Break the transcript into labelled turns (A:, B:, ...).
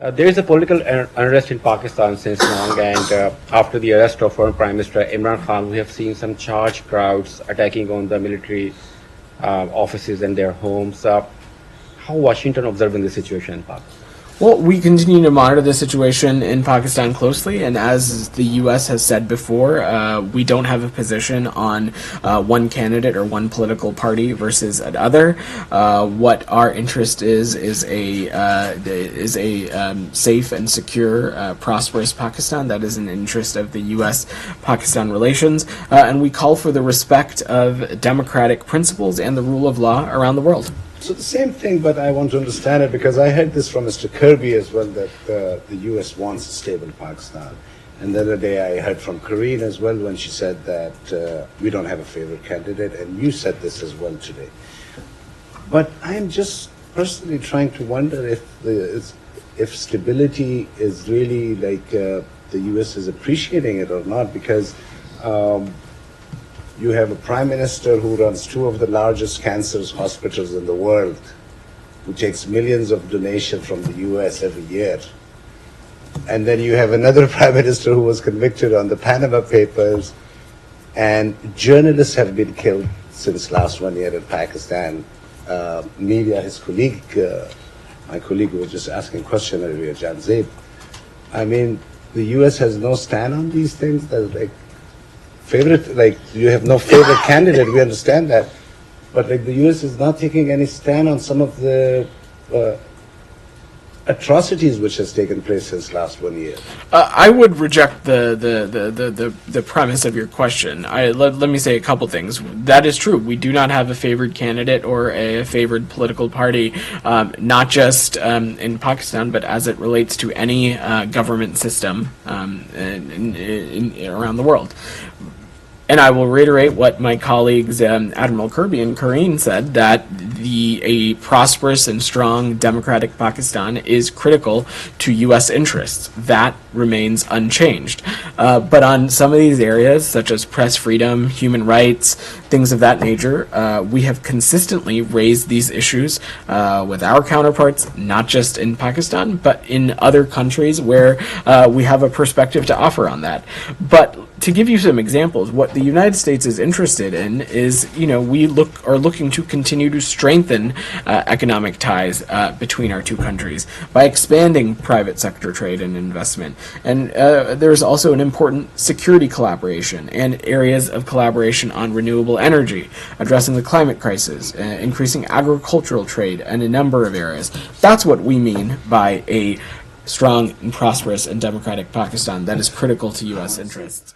A: There is a political unrest in Pakistan since long, and after the arrest of former Prime Minister Imran Khan, we have seen some charged crowds attacking on the military offices and their homes. How Washington observing the situation in Pakistan?
B: Well, we continue to monitor the situation in Pakistan closely, and as the U.S. has said before, we don't have a position on one candidate or one political party versus another. What our interest is a safe and secure, prosperous Pakistan. That is an interest of the U.S.-Pakistan relations, and we call for the respect of democratic principles and the rule of law around the world.
C: So the same thing, but I want to understand it because I heard this from Mr. Kirby as well, that the U.S. wants a stable Pakistan. And the other day I heard from Karine as well when she said that we don't have a favorite candidate, and you said this as well today. But I'm just personally trying to wonder if stability is really like the U.S. is appreciating it or not, because you have a prime minister who runs two of the largest cancer hospitals in the world, who takes millions of donations from the U.S. every year. And then you have another prime minister who was convicted on the Panama Papers, and journalists have been killed since last 1 year in Pakistan. Media, his colleague, my colleague who was just asking a question earlier, Jan Zaid. I mean, the U.S. has no stand on these things. That's like, you have no favorite candidate, we understand that, but like the U.S. is not taking any stand on some of the atrocities which has taken place since last 1 year.
B: I would reject the premise of your question. Let me say a couple things. That is true. We do not have a favored candidate or a favored political party, not just in Pakistan, but as it relates to any government system around the world. And I will reiterate what my colleagues Admiral Kirby and Karine said, that a prosperous and strong democratic Pakistan is critical to U.S. interests. That remains unchanged. But on some of these areas, such as press freedom, human rights, things of that nature, we have consistently raised these issues with our counterparts, not just in Pakistan, but in other countries where we have a perspective to offer on that. But to give you some examples, what the United States is interested in is, we are looking to continue to strengthen economic ties between our two countries by expanding private sector trade and investment. And there's also an important security collaboration and areas of collaboration on renewable energy, addressing the climate crisis, increasing agricultural trade, and a number of areas. That's what we mean by a strong and prosperous and democratic Pakistan that is critical to U.S. interests.